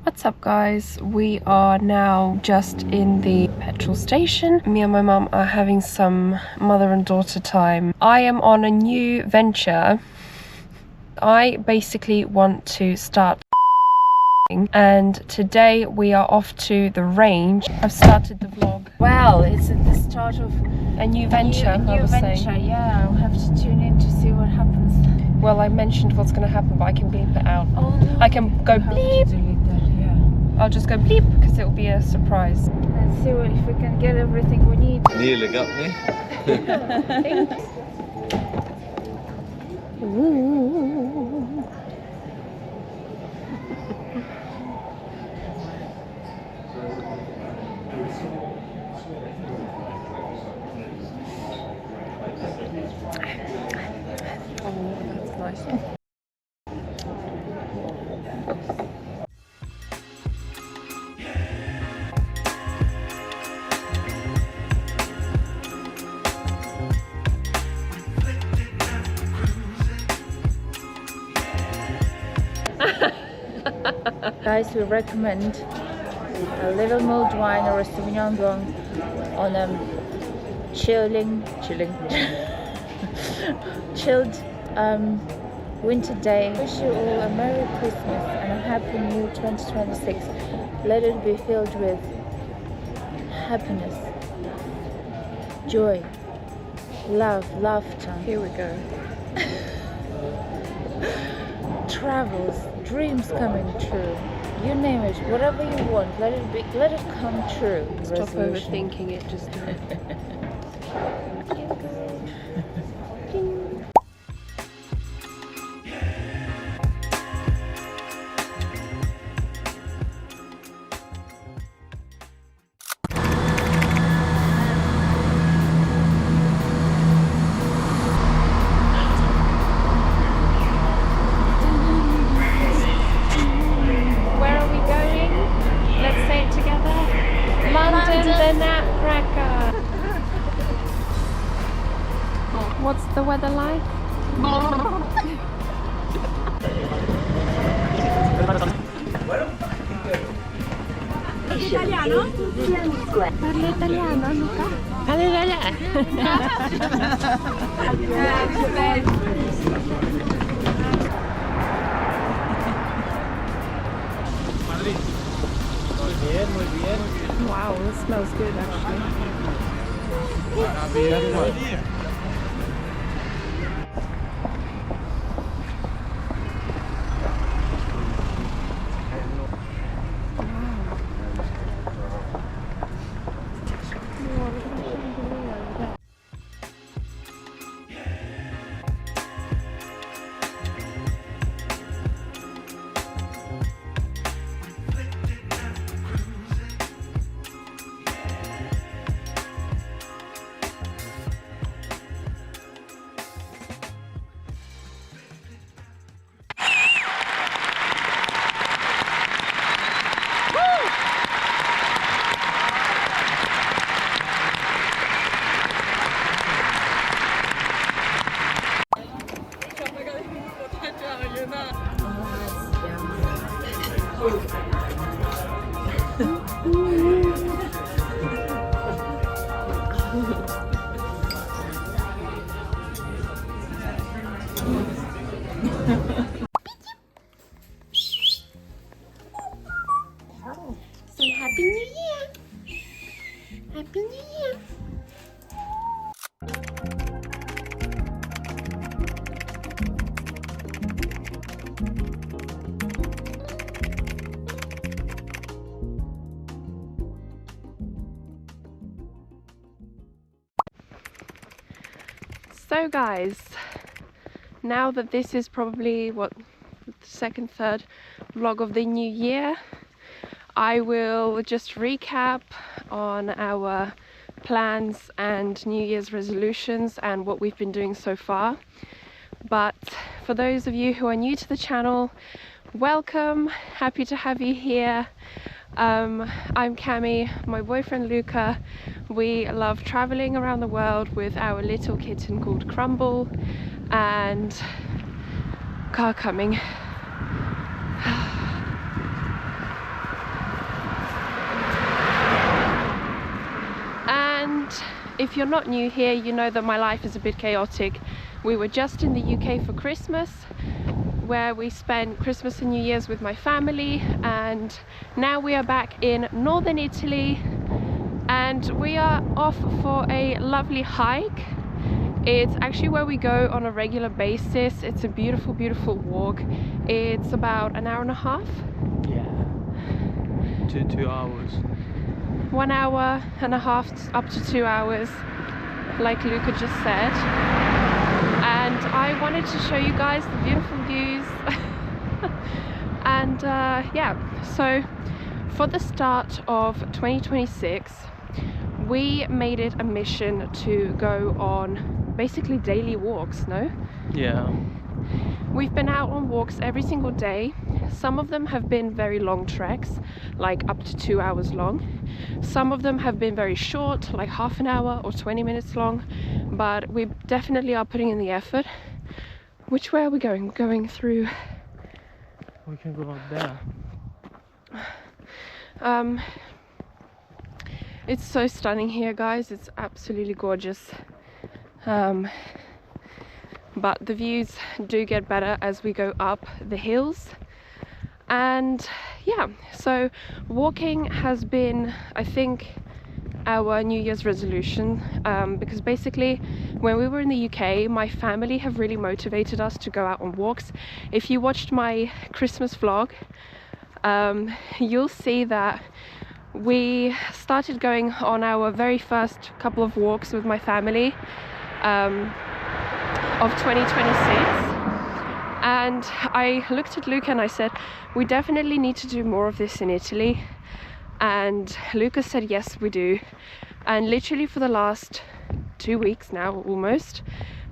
What's up guys, we are now just in the petrol station. Me and my mum are having some mother and daughter time. I am on a new venture. I basically want to start and today we are off to the range. I've started the vlog. Well, it's at the start of a new venture. A new venture, yeah. I'll have to tune in to see what happens. Well, I mentioned what's going to happen, but I can bleep it out. Oh no. I can go bleep. Delete that, yeah. I'll just go bleep because it will be a surprise. Let's see if we can get everything we need. Nearly got me. Thanks. Oh, that's nice. Guys, we recommend a little mulled wine or a Sauvignon Blanc on a chilled winter day. Wish you all a Merry Christmas and a Happy New 2026. Let it be filled with happiness, joy, love, laughter. Here we go. Travels, dreams coming true. You name it, whatever you want, let it come true. Stop overthinking it, just do it. What's the weather like? Italiano? Parli italiano, Luca? Parli italiano? Wow, this smells good actually. Say Happy New Year! Happy New Year! So guys, now that this is probably the second, third vlog of the new year, I will just recap on our plans and New Year's resolutions and what we've been doing so far. But for those of you who are new to the channel, welcome, happy to have you here. I'm Cami, my boyfriend Luca. We love traveling around the world with our little kitten called Crumble, and car coming. if you're not new here, you know that my life is a bit chaotic. We were just in the UK for Christmas, where we spent Christmas and New Year's with my family, and now we are back in northern Italy and we are off for a lovely hike. It's actually where we go on a regular basis. It's a beautiful, beautiful walk. It's about an hour and a half. Yeah. 2 hours. 1 hour and a half up to 2 hours, like Luca just said. And I wanted to show you guys the beautiful views. And yeah, so for the start of 2026, we made it a mission to go on basically daily walks, no? Yeah. We've been out on walks every single day. Some of them have been very long treks, like up to 2 hours long. Some of them have been very short, like half an hour or 20 minutes long, but we definitely are putting in the effort. Which way are we going? We're going through... We can go up there. It's so stunning here, guys. It's absolutely gorgeous. But the views do get better as we go up the hills. And yeah, so walking has been, I think, our New Year's resolution, because basically when we were in the UK, my family have really motivated us to go out on walks. If you watched my Christmas vlog, you'll see that we started going on our very first couple of walks with my family of 2026. And I looked at Luca and I said, we definitely need to do more of this in Italy. And Luca said, yes, we do. And literally for the last 2 weeks now, almost,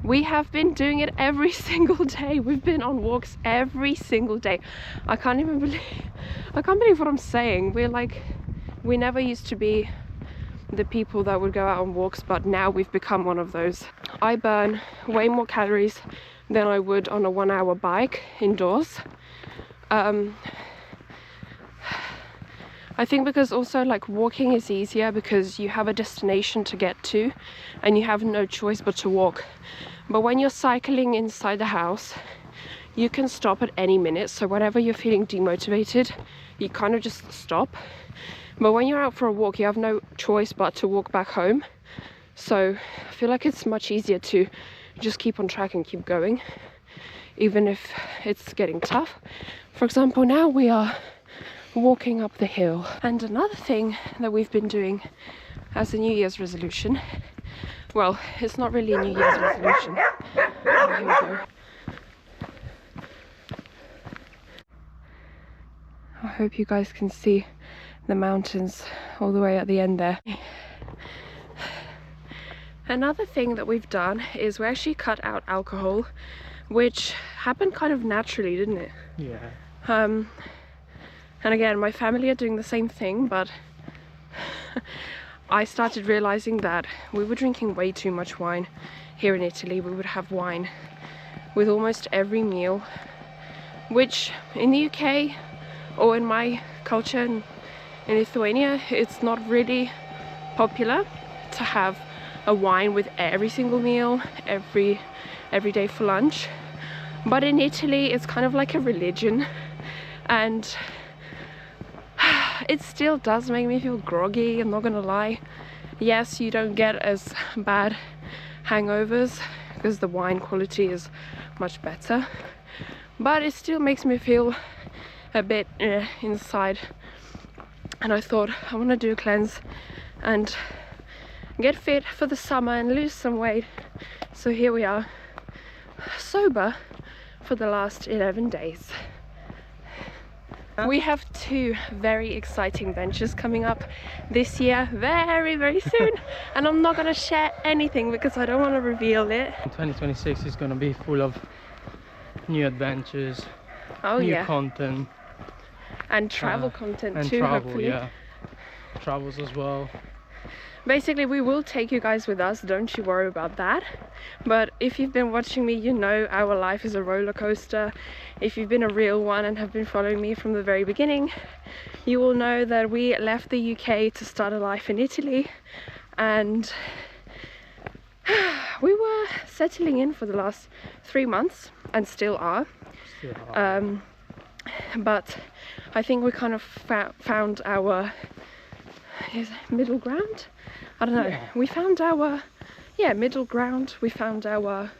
we have been doing it every single day. We've been on walks every single day. I can't believe what I'm saying. We never used to be the people that would go out on walks, but now we've become one of those. I burn way more calories than I would on a 1 hour bike indoors. I think because also like walking is easier because you have a destination to get to and you have no choice but to walk. But when you're cycling inside the house, you can stop at any minute. So whenever you're feeling demotivated, you kind of just stop. But when you're out for a walk, you have no choice but to walk back home. So I feel like it's much easier to just keep on track and keep going, even if it's getting tough. For example, now we are walking up the hill. And another thing that we've been doing as a New Year's resolution, well, it's not really a New Year's resolution. Oh, here we go. I hope you guys can see the mountains all the way at the end there. Another thing that we've done is we actually cut out alcohol, which happened kind of naturally, didn't it? Yeah. And again, my family are doing the same thing, but I started realizing that we were drinking way too much wine here in Italy. We would have wine with almost every meal, which in the UK or in my culture in Lithuania, it's not really popular to have a wine with every single meal, every day for lunch. But in Italy, it's kind of like a religion, and it still does make me feel groggy, I'm not gonna lie. Yes, you don't get as bad hangovers because the wine quality is much better, but it still makes me feel a bit inside. And I thought, I want to do a cleanse and get fit for the summer and lose some weight. So here we are, sober for the last 11 days. We have 2 very exciting ventures coming up this year, very, very soon. And I'm not going to share anything because I don't want to reveal it. 2026 is going to be full of new adventures, new content. And travel content and too, travel, hopefully. yeah. Travels as well. Basically, we will take you guys with us, don't you worry about that. But if you've been watching me, you know our life is a roller coaster. If you've been a real one and have been following me from the very beginning, you will know that we left the UK to start a life in Italy, and We were settling in for the last 3 months and still are. But I think we kind of found our middle ground. I don't know. Yeah. We found our middle ground. We found our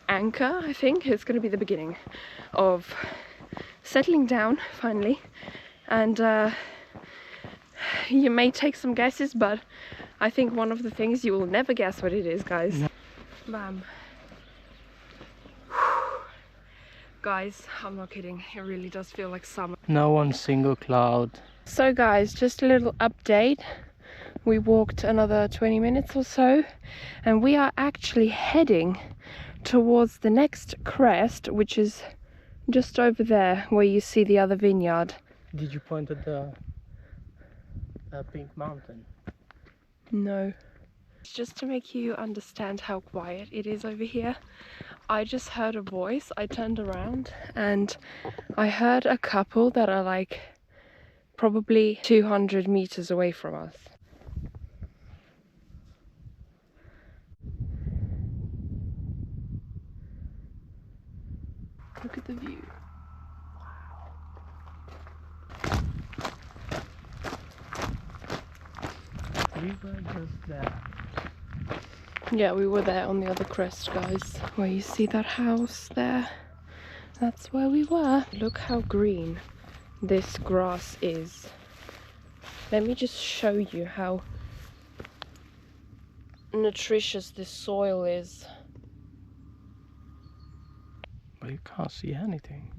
anchor. I think it's going to be the beginning of settling down finally. And you may take some guesses, but I think one of the things you will never guess what it is, guys. No. Bam. Guys, I'm not kidding, it really does feel like summer. No one single cloud. So guys, just a little update. We walked another 20 minutes or so and we are actually heading towards the next crest, which is just over there where you see the other vineyard. Did you point at the pink mountain? No. Just to make you understand how quiet it is over here, I just heard a voice. I turned around and I heard a couple that are like probably 200 meters away from us. Look at the view. We were just there. Yeah, we were there on the other crest, guys. Where you see that house there? That's where we were. Look how green this grass is. Let me just show you how nutritious this soil is. But you can't see anything.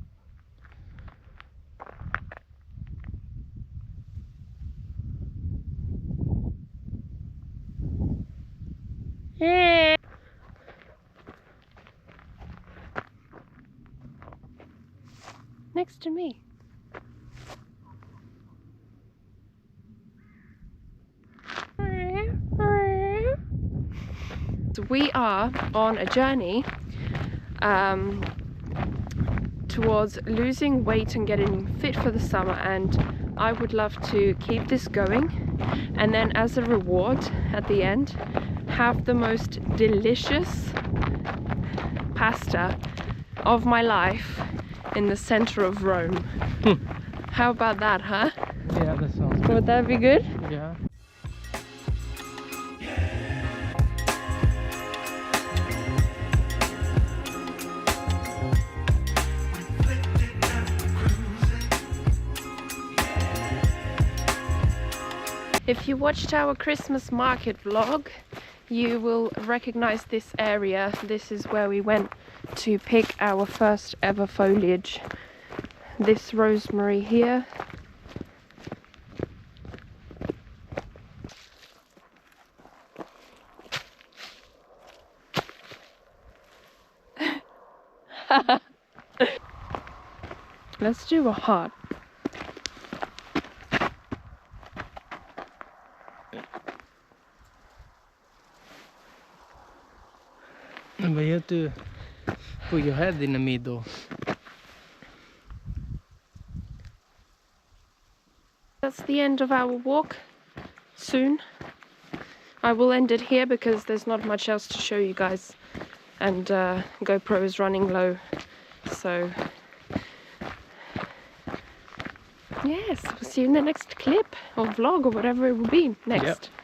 Next to me. So we are on a journey towards losing weight and getting fit for the summer, and I would love to keep this going and then as a reward at the end have the most delicious pasta of my life in the center of Rome. How about that, huh? Yeah, that sounds good. Would that be good? Yeah. If you watched our Christmas market vlog, you will recognize this area. This is where we went to pick our first ever foliage. This rosemary here. Let's do a heart. But you have to put your head in the middle. That's the end of our walk. Soon. I will end it here because there's not much else to show you guys. And GoPro is running low. So yes, we'll see you in the next clip or vlog or whatever it will be next. Yep.